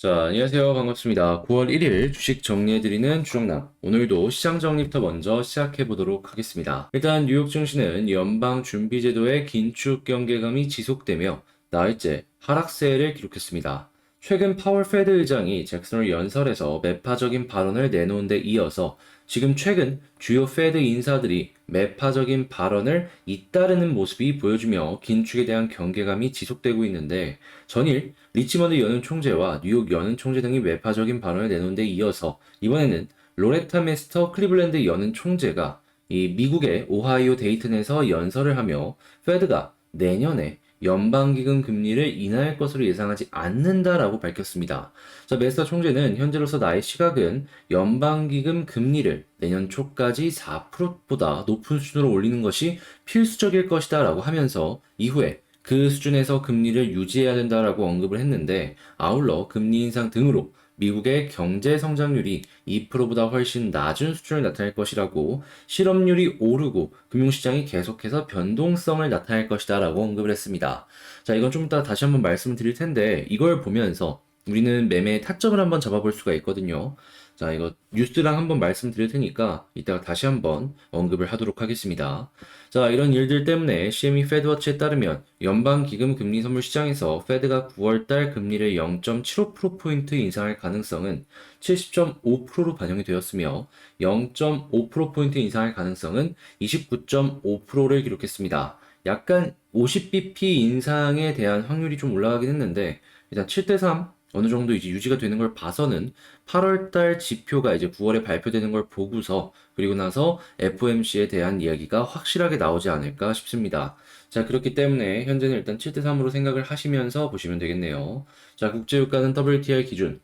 자, 안녕하세요. 반갑습니다. 9월 1일 주식 정리해드리는 주정남. 오늘도 시장 정리부터 먼저 시작해보도록 하겠습니다. 일단 뉴욕 증시는 연방준비제도의 긴축 경계감이 지속되며 나흘째 하락세를 기록했습니다. 최근 파월 페드 의장이 잭슨홀 연설에서 매파적인 발언을 내놓은 데 이어서 지금 최근 주요 페드 인사들이 매파적인 발언을 잇따르는 모습이 보여주며 긴축에 대한 경계감이 지속되고 있는데 전일 리치먼드 연은 총재와 뉴욕 연은 총재 등이 매파적인 발언을 내놓은 데 이어서 이번에는 로레타 메스터 클리블랜드 연은 총재가 이 미국의 오하이오 데이튼에서 연설을 하며 페드가 내년에 연방기금 금리를 인하할 것으로 예상하지 않는다라고 밝혔습니다. 자, 메스터 총재는 현재로서 나의 시각은 연방기금 금리를 내년 초까지 4%보다 높은 수준으로 올리는 것이 필수적일 것이다 라고 하면서 이후에 그 수준에서 금리를 유지해야 된다라고 언급을 했는데 아울러 금리 인상 등으로 미국의 경제 성장률이 2%보다 훨씬 낮은 수준을 나타낼 것이라고 실업률이 오르고 금융시장이 계속해서 변동성을 나타낼 것이다 라고 언급을 했습니다. 자, 이건 좀 이따 다시 한번 말씀을 드릴 텐데 이걸 보면서 우리는 매매의 타점을 한번 잡아볼 수가 있거든요. 자, 이거 뉴스랑 한번 말씀드릴 테니까 이따가 다시 한번 언급을 하도록 하겠습니다. 자, 이런 일들 때문에 CME 페드워치에 따르면 연방기금 금리 선물 시장에서 페드가 9월달 금리를 0.75%포인트 인상할 가능성은 70.5%로 반영이 되었으며 0.5%포인트 인상할 가능성은 29.5%를 기록했습니다. 약간 50bp 인상에 대한 확률이 좀 올라가긴 했는데 일단 7대3 어느 정도 이제 유지가 되는 걸 봐서는 8월달 지표가 이제 9월에 발표되는 걸 보고서 그리고 나서 FOMC에 대한 이야기가 확실하게 나오지 않을까 싶습니다. 자, 그렇기 때문에 현재는 일단 7대3으로 생각을 하시면서 보시면 되겠네요. 자, 국제유가는 WTI 기준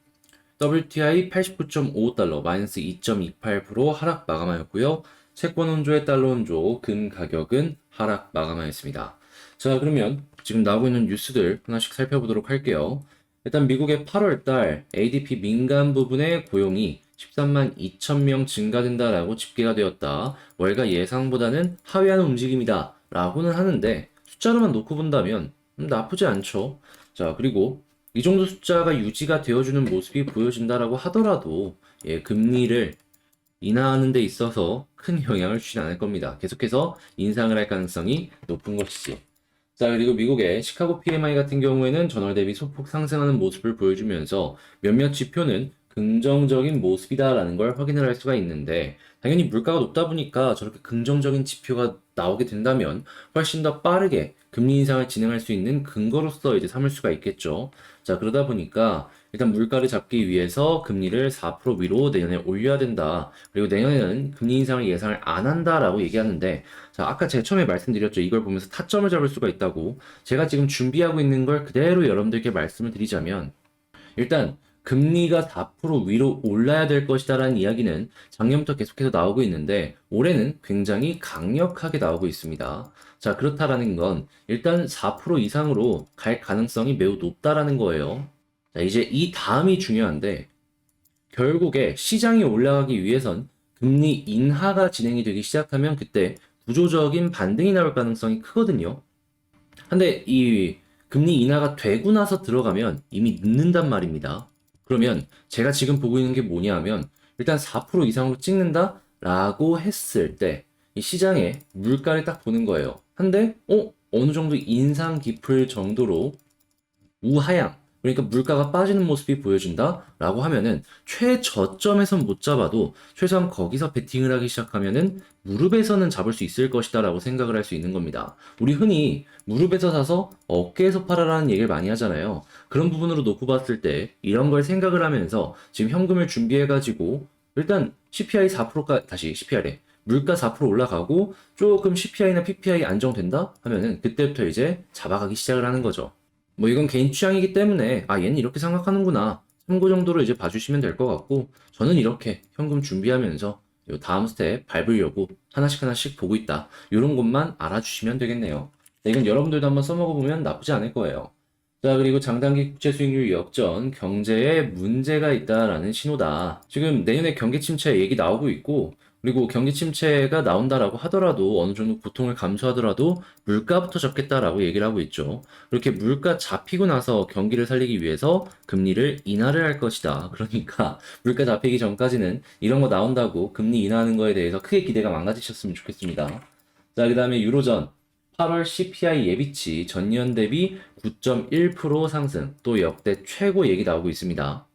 WTI 89.55달러 마이너스 2.28% 하락 마감하였고요. 채권 원조의 달러 원조 금 가격은 하락 마감하였습니다. 자, 그러면 지금 나오고 있는 뉴스들 하나씩 살펴보도록 할게요. 일단 미국의 8월달 ADP 민간 부분의 고용이 13만 2천 명 증가된다라고 집계가 되었다. 월가 예상보다는 하회하는 움직임이다. 라고는 하는데 숫자로만 놓고 본다면 나쁘지 않죠. 자, 그리고 이 정도 숫자가 유지가 되어주는 모습이 보여진다라고 하더라도 금리를 인하하는 데 있어서 큰 영향을 주진 않을 겁니다. 계속해서 인상을 할 가능성이 높은 것이지. 자, 그리고 미국의 시카고 PMI 같은 경우에는 전월 대비 소폭 상승하는 모습을 보여주면서 몇몇 지표는 긍정적인 모습이다라는 걸 확인을 할 수가 있는데 당연히 물가가 높다 보니까 저렇게 긍정적인 지표가 나오게 된다면 훨씬 더 빠르게 금리 인상을 진행할 수 있는 근거로서 이제 삼을 수가 있겠죠. 자, 그러다 보니까 일단 물가를 잡기 위해서 금리를 4% 위로 내년에 올려야 된다. 그리고 내년에는 금리 인상을 예상을 안 한다라고 얘기하는데 자, 아까 제가 처음에 말씀드렸죠. 이걸 보면서 타점을 잡을 수가 있다고. 제가 지금 준비하고 있는 걸 그대로 여러분들께 말씀을 드리자면 일단 금리가 4% 위로 올라야 될 것이다라는 이야기는 작년부터 계속해서 나오고 있는데 올해는 굉장히 강력하게 나오고 있습니다. 자, 그렇다라는 건 일단 4% 이상으로 갈 가능성이 매우 높다라는 거예요. 자, 이제 이 다음이 중요한데 결국에 시장이 올라가기 위해선 금리 인하가 진행이 되기 시작하면 그때 구조적인 반등이 나올 가능성이 크거든요. 근데 이 금리 인하가 되고 나서 들어가면 이미 늦는단 말입니다. 그러면 제가 지금 보고 있는 게 뭐냐면 일단 4% 이상으로 찍는다 라고 했을 때 이 시장의 물가를 딱 보는 거예요. 근데 어느 정도 인상 깊을 정도로 우하향 그러니까 물가가 빠지는 모습이 보여진다 라고 하면은 최저점에선 못 잡아도 최소한 거기서 베팅을 하기 시작하면은 무릎에서는 잡을 수 있을 것이다 라고 생각을 할 수 있는 겁니다. 우리 흔히 무릎에서 사서 어깨에서 팔아라는 얘기를 많이 하잖아요. 그런 부분으로 놓고 봤을 때 이런 걸 생각을 하면서 지금 현금을 준비해가지고 일단 CPI 4%가 다시 CPR에 물가 4% 올라가고 조금 CPI나 PPI 안정된다 하면은 그때부터 이제 잡아가기 시작을 하는 거죠. 뭐 이건 개인 취향이기 때문에 아 얘는 이렇게 생각하는구나 참고 정도로 이제 봐주시면 될 것 같고 저는 이렇게 현금 준비하면서 요 다음 스텝 밟으려고 하나씩 하나씩 보고 있다 이런 것만 알아주시면 되겠네요. 네, 이건 여러분들도 한번 써먹어보면 나쁘지 않을 거예요. 자, 그리고 장단기 국채 수익률 역전 경제에 문제가 있다라는 신호다. 지금 내년에 경기 침체 얘기 나오고 있고 그리고 경기 침체가 나온다라고 하더라도 어느 정도 고통을 감수하더라도 물가부터 잡겠다라고 얘기를 하고 있죠. 그렇게 물가 잡히고 나서 경기를 살리기 위해서 금리를 인하를 할 것이다. 그러니까 물가 잡히기 전까지는 이런 거 나온다고 금리 인하하는 거에 대해서 크게 기대가 망가지셨으면 좋겠습니다. 자, 그 다음에 유로전 8월 CPI 예비치 전년 대비 9.1% 상승, 또 역대 최고 얘기 나오고 있습니다.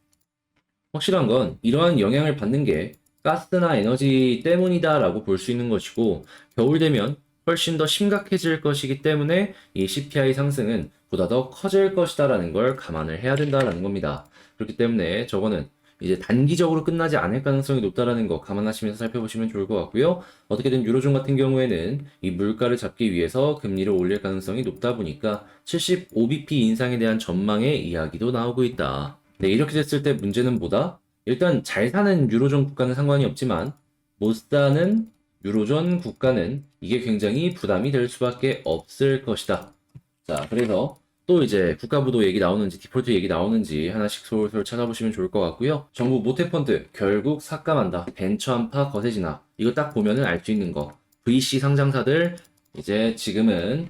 확실한 건 이러한 영향을 받는 게 가스나 에너지 때문이다라고 볼 수 있는 것이고, 겨울 되면 훨씬 더 심각해질 것이기 때문에 이 CPI 상승은 보다 더 커질 것이다라는 걸 감안을 해야 된다라는 겁니다. 그렇기 때문에 저거는 이제 단기적으로 끝나지 않을 가능성이 높다라는 거 감안하시면서 살펴보시면 좋을 것 같고요. 어떻게든 유로존 같은 경우에는 이 물가를 잡기 위해서 금리를 올릴 가능성이 높다 보니까 75bp 인상에 대한 전망의 이야기도 나오고 있다. 네, 이렇게 됐을 때 문제는 뭐다? 일단 잘 사는 유로존 국가는 상관이 없지만 못 사는 유로존 국가는 이게 굉장히 부담이 될 수밖에 없을 것이다. 자, 그래서 또 이제 국가부도 얘기 나오는지 디폴트 얘기 나오는지 하나씩 솔솔 찾아보시면 좋을 것 같고요. 정부 모태펀드 결국 삭감한다. 벤처 한파 거세 진압. 이거 딱 보면은 알 수 있는 거. VC 상장사들 이제 지금은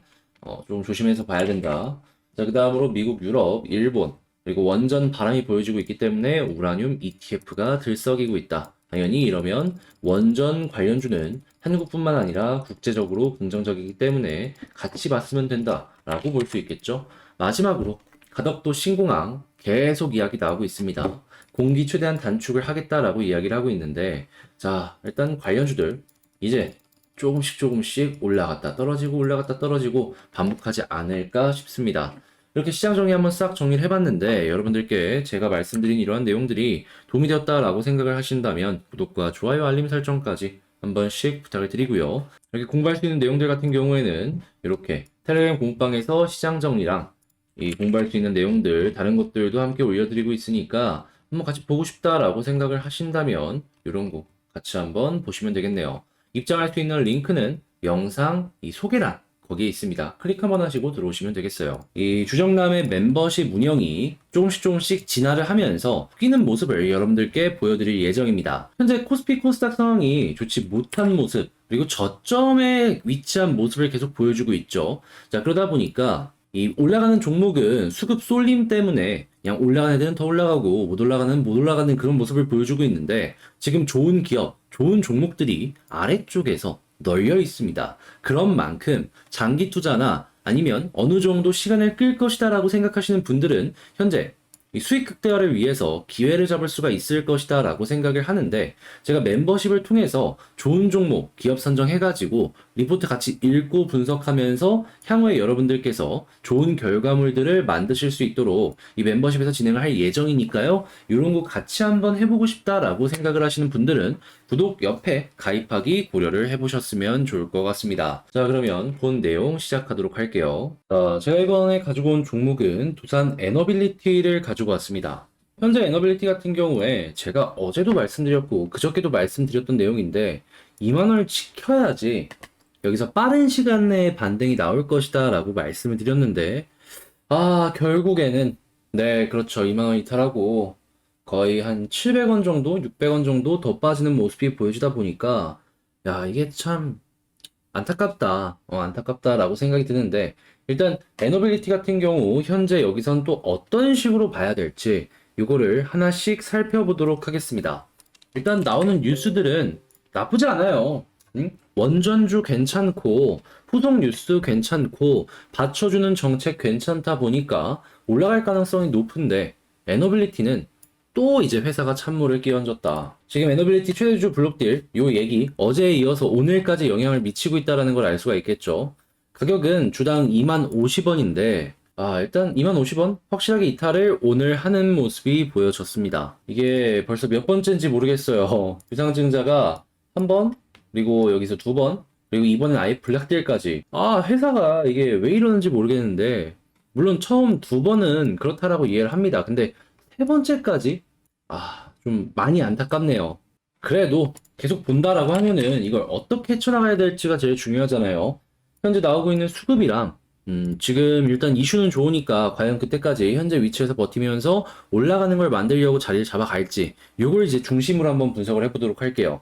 좀 조심해서 봐야 된다. 자, 그 다음으로 미국, 유럽, 일본 그리고 원전 바람이 보여지고 있기 때문에 우라늄 ETF가 들썩이고 있다. 당연히 이러면 원전 관련주는 한국뿐만 아니라 국제적으로 긍정적이기 때문에 같이 봤으면 된다라고 볼 수 있겠죠. 마지막으로 가덕도 신공항 계속 이야기 나오고 있습니다. 공기 최대한 단축을 하겠다라고 이야기를 하고 있는데, 자, 일단 관련주들 이제 조금씩 올라갔다 떨어지고 올라갔다 떨어지고 반복하지 않을까 싶습니다. 이렇게 시장 정리 한번 싹 정리를 해봤는데 여러분들께 제가 말씀드린 이러한 내용들이 도움이 되었다라고 생각을 하신다면 구독과 좋아요, 알림 설정까지 한 번씩 부탁을 드리고요. 이렇게 공부할 수 있는 내용들 같은 경우에는 이렇게 텔레그램 공부방에서 시장 정리랑 이 공부할 수 있는 내용들 다른 것들도 함께 올려드리고 있으니까 한번 같이 보고 싶다라고 생각을 하신다면 이런 거 같이 한번 보시면 되겠네요. 입장할 수 있는 링크는 영상 이 소개란 거기에 있습니다. 클릭 한번 하시고 들어오시면 되겠어요. 이 주정남의 멤버십 운영이 조금씩 진화를 하면서 바뀌는 모습을 여러분들께 보여드릴 예정입니다. 현재 코스피 코스닥 상황이 좋지 못한 모습, 그리고 저점에 위치한 모습을 계속 보여주고 있죠. 자, 그러다 보니까 이 올라가는 종목은 수급 쏠림 때문에 그냥 올라가는 애들은 더 올라가고 못 올라가는 못 올라가는 그런 모습을 보여주고 있는데, 지금 좋은 기업, 좋은 종목들이 아래쪽에서 널려 있습니다. 그런 만큼 장기 투자나 아니면 어느 정도 시간을 끌 것이다라고 생각하시는 분들은 현재 이 수익 극대화를 위해서 기회를 잡을 수가 있을 것이다 라고 생각을 하는데, 제가 멤버십을 통해서 좋은 종목 기업 선정해가지고 리포트 같이 읽고 분석하면서 향후에 여러분들께서 좋은 결과물들을 만드실 수 있도록 이 멤버십에서 진행을 할 예정이니까요. 이런 거 같이 한번 해보고 싶다라고 생각을 하시는 분들은 구독 옆에 가입하기 고려를 해보셨으면 좋을 것 같습니다. 자, 그러면 본 내용 시작하도록 할게요. 자, 제가 이번에 가지고 온 종목은 두산 에너빌리티를 가지고 왔습니다. 현재 에너빌리티 같은 경우에 제가 어제도 말씀드렸고 그저께도 말씀드렸던 내용인데 2만원을 지켜야지 여기서 빠른 시간 내에 반등이 나올 것이다 라고 말씀을 드렸는데, 결국에는 네, 그렇죠. 2만원 이탈하고 거의 한 700원 정도, 600원 정도 더 빠지는 모습이 보여지다 보니까 야, 이게 참 안타깝다. 안타깝다라고 생각이 드는데, 일단 에너빌리티 같은 경우 현재 여기선 또 어떤 식으로 봐야 될지 이거를 하나씩 살펴보도록 하겠습니다. 일단 나오는 뉴스들은 나쁘지 않아요. 응? 원전주 괜찮고 후속 뉴스 괜찮고 받쳐주는 정책 괜찮다 보니까 올라갈 가능성이 높은데, 에너빌리티는 또 이제 회사가 찬물을 끼얹었다. 지금 에너빌리티 최대주 블록딜 요 얘기 어제에 이어서 오늘까지 영향을 미치고 있다는 걸 알 수가 있겠죠. 가격은 주당 2만 50원인데 일단 2만 50원 확실하게 이탈을 오늘 하는 모습이 보여졌습니다. 이게 벌써 몇 번째인지 모르겠어요. 유상증자가 한 번, 그리고 여기서 두 번, 그리고 이번엔 아예 블락딜까지. 회사가 이게 왜 이러는지 모르겠는데, 물론 처음 두 번은 그렇다라고 이해를 합니다. 근데 세 번째까지? 좀 많이 안타깝네요. 그래도 계속 본다라고 하면은 이걸 어떻게 헤쳐나가야 될지가 제일 중요하잖아요. 현재 나오고 있는 수급이랑, 지금 일단 이슈는 좋으니까 과연 그때까지 현재 위치에서 버티면서 올라가는 걸 만들려고 자리를 잡아갈지, 요걸 이제 중심으로 한번 분석을 해보도록 할게요.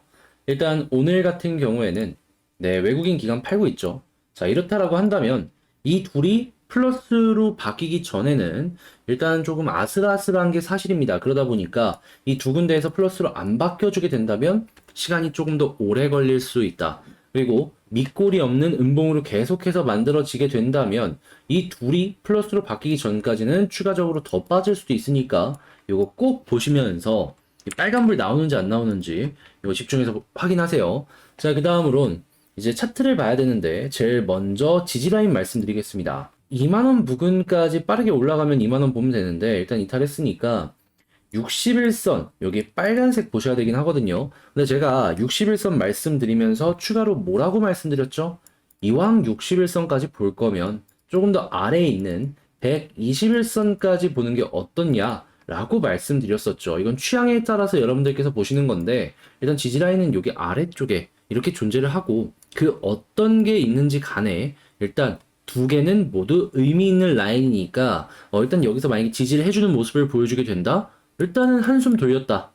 일단 오늘 같은 경우에는 네, 외국인 기관 팔고 있죠. 자, 이렇다라고 한다면 이 둘이 플러스로 바뀌기 전에는 일단 조금 아슬아슬한 게 사실입니다. 그러다 보니까 이 두 군데에서 플러스로 안 바뀌어주게 된다면 시간이 조금 더 오래 걸릴 수 있다. 그리고 밑골이 없는 음봉으로 계속해서 만들어지게 된다면 이 둘이 플러스로 바뀌기 전까지는 추가적으로 더 빠질 수도 있으니까 이거 꼭 보시면서 이 빨간불 나오는지 안 나오는지 이거 집중해서 확인하세요. 자, 그 다음으론 이제 차트를 봐야 되는데 제일 먼저 지지라인 말씀드리겠습니다. 2만원 부근까지 빠르게 올라가면 2만원 보면 되는데 일단 이탈했으니까 61선 여기 빨간색 보셔야 되긴 하거든요. 근데 제가 61선 말씀드리면서 추가로 뭐라고 말씀드렸죠? 이왕 61선까지 볼 거면 조금 더 아래에 있는 121선까지 보는 게 어떻냐 라고 말씀드렸었죠. 이건 취향에 따라서 여러분들께서 보시는 건데 일단 지지라인은 여기 아래쪽에 이렇게 존재를 하고 그 어떤 게 있는지 간에 일단 두 개는 모두 의미 있는 라인이니까 일단 여기서 만약에 지지를 해주는 모습을 보여주게 된다? 일단은 한숨 돌렸다.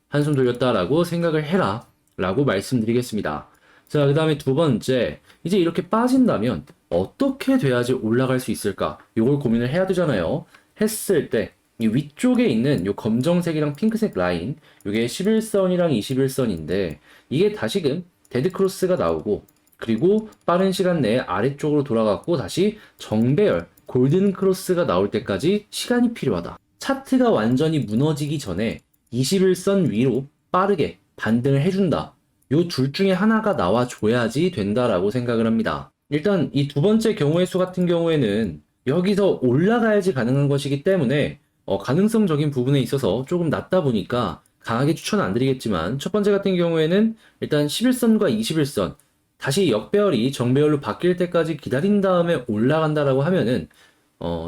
한숨 돌렸다라고 생각을 해라. 라고 말씀드리겠습니다. 자, 그 다음에 두 번째. 이제 이렇게 빠진다면 어떻게 돼야지 올라갈 수 있을까? 이걸 고민을 해야 되잖아요. 했을 때 이 위쪽에 있는 이 검정색이랑 핑크색 라인, 이게 11선이랑 21선인데 이게 다시금 데드크로스가 나오고 그리고 빠른 시간 내에 아래쪽으로 돌아갔고 다시 정배열 골든크로스가 나올 때까지 시간이 필요하다. 차트가 완전히 무너지기 전에 21선 위로 빠르게 반등을 해준다. 요 둘 중에 하나가 나와줘야지 된다라고 생각을 합니다. 일단 이 두 번째 경우의 수 같은 경우에는 여기서 올라가야지 가능한 것이기 때문에 가능성적인 부분에 있어서 조금 낮다 보니까 강하게 추천 안 드리겠지만 첫 번째 같은 경우에는 일단 11선과 21선 다시 역배열이 정배열로 바뀔 때까지 기다린 다음에 올라간다라고 하면은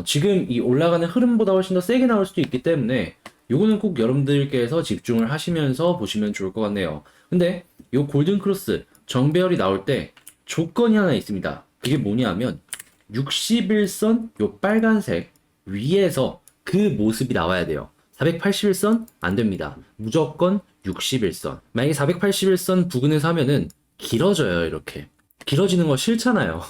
지금 이 올라가는 흐름보다 훨씬 더 세게 나올 수도 있기 때문에 요거는 꼭 여러분들께서 집중을 하시면서 보시면 좋을 것 같네요. 근데 요 골든크로스 정배열이 나올 때 조건이 하나 있습니다. 그게 뭐냐면 61선 요 빨간색 위에서 그 모습이 나와야 돼요. 481선 안 됩니다. 무조건 61선. 만약에 481선 부근에서 하면은 길어져요, 이렇게. 길어지는 거 싫잖아요.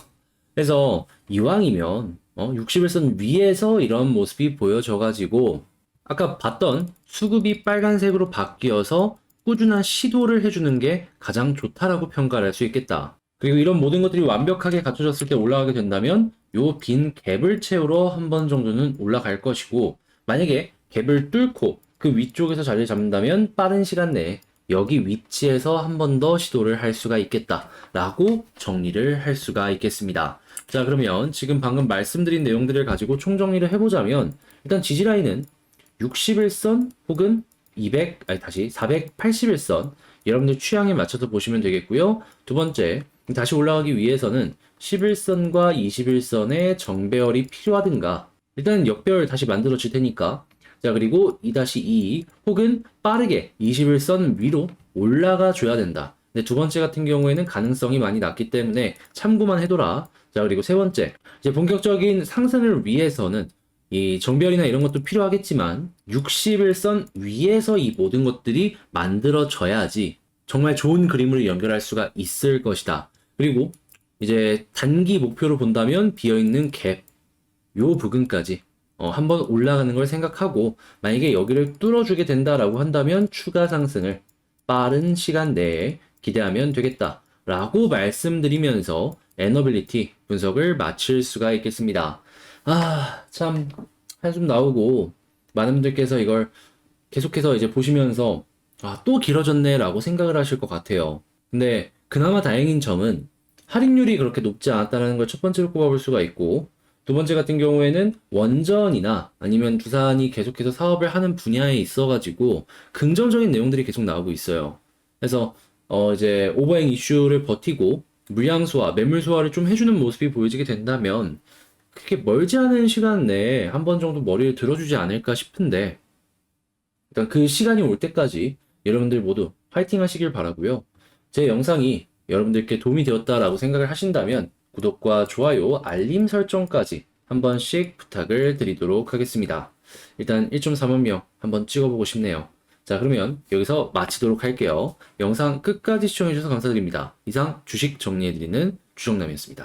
그래서 이왕이면 61선 위에서 이런 모습이 보여져가지고 아까 봤던 수급이 빨간색으로 바뀌어서 꾸준한 시도를 해주는 게 가장 좋다라고 평가를 할 수 있겠다. 그리고 이런 모든 것들이 완벽하게 갖춰졌을 때 올라가게 된다면 요 빈 갭을 채우러 한 번 정도는 올라갈 것이고 만약에 갭을 뚫고 그 위쪽에서 자리를 잡는다면 빠른 시간 내에 여기 위치에서 한 번 더 시도를 할 수가 있겠다라고 정리를 할 수가 있겠습니다. 자, 그러면 지금 방금 말씀드린 내용들을 가지고 총정리를 해보자면 일단 지지라인은 61선 혹은 481선 여러분들 취향에 맞춰서 보시면 되겠고요. 두 번째, 다시 올라가기 위해서는 11선과 21선의 정배열이 필요하든가 일단 역배열 다시 만들어질 테니까 자, 그리고 2-2 혹은 빠르게 21선 위로 올라가 줘야 된다. 근데 두 번째 같은 경우에는 가능성이 많이 낮기 때문에 참고만 해둬라. 자, 그리고 세 번째, 이제 본격적인 상승을 위해서는 이 정배열이나 이런 것도 필요하겠지만 61선 위에서 이 모든 것들이 만들어져야지 정말 좋은 그림으로 연결할 수가 있을 것이다. 그리고 이제 단기 목표로 본다면 비어있는 갭, 요 부근까지 한번 올라가는 걸 생각하고 만약에 여기를 뚫어주게 된다라고 한다면 추가 상승을 빠른 시간 내에 기대하면 되겠다 라고 말씀드리면서 에너빌리티 분석을 마칠 수가 있겠습니다. 참 한숨 나오고 많은 분들께서 이걸 계속해서 이제 보시면서 또 길어졌네 라고 생각을 하실 것 같아요. 근데 그나마 다행인 점은 할인율이 그렇게 높지 않았다는 걸 첫 번째로 꼽아볼 수가 있고 두 번째 같은 경우에는 원전이나 아니면 두산이 계속해서 사업을 하는 분야에 있어가지고 긍정적인 내용들이 계속 나오고 있어요. 그래서 이제 오버행 이슈를 버티고 물량 소화, 매물 소화를 좀 해주는 모습이 보여지게 된다면 그렇게 멀지 않은 시간 내에 한 번 정도 머리를 들어주지 않을까 싶은데 일단 그 시간이 올 때까지 여러분들 모두 파이팅 하시길 바라고요. 제 영상이 여러분들께 도움이 되었다라고 생각을 하신다면 구독과 좋아요, 알림 설정까지 한 번씩 부탁을 드리도록 하겠습니다. 일단 1.4만 명 한번 찍어보고 싶네요. 자, 그러면 여기서 마치도록 할게요. 영상 끝까지 시청해주셔서 감사드립니다. 이상 주식 정리해드리는 주정남이었습니다.